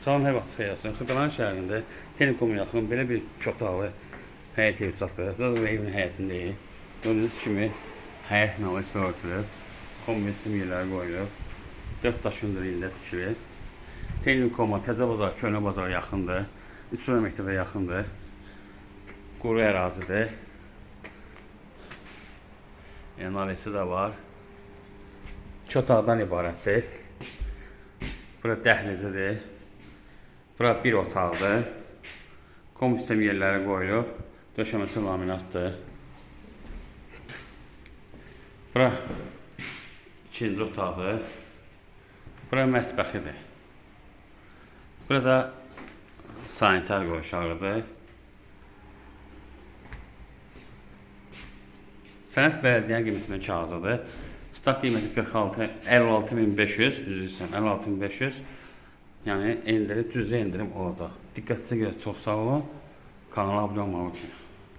Salam, hər vaxt xeyir olsun. Xırdalan şəhərində Telekom yaxın belə bir çoxdalı həyət evi satılır. Bu evin həyətindəyik. Gördüyünüz kimi həyət navəsi örtülüb. Kombinesim yerləri qoyulub. 4 daşındır ildə tikilir. Telekoma Təzə Bazar, Köhnə Bazara yaxındır. Üstün məktəbə yaxındır. Quru ərazidir. Nalesi də var. 2 otaqdan ibarətdir. Bura dəhlizidir. Bura bir otaqdır. Kombinesim yerləri qoyulub. Döşəməsi laminatdır. Bura ikinci otaqdır. Bura mətbəxidir. Burada sanitar qoşağıdır. Sənəd bələdiyyə qiymətinin kağızıdır. Stat qiyməti 56.500, üzr istəyirəm, 56.500. Yəni endirim, düzə endirim olacaq. Diqqətinizə görə çox sağ olun. Kanala abunə olmağı unutmayın.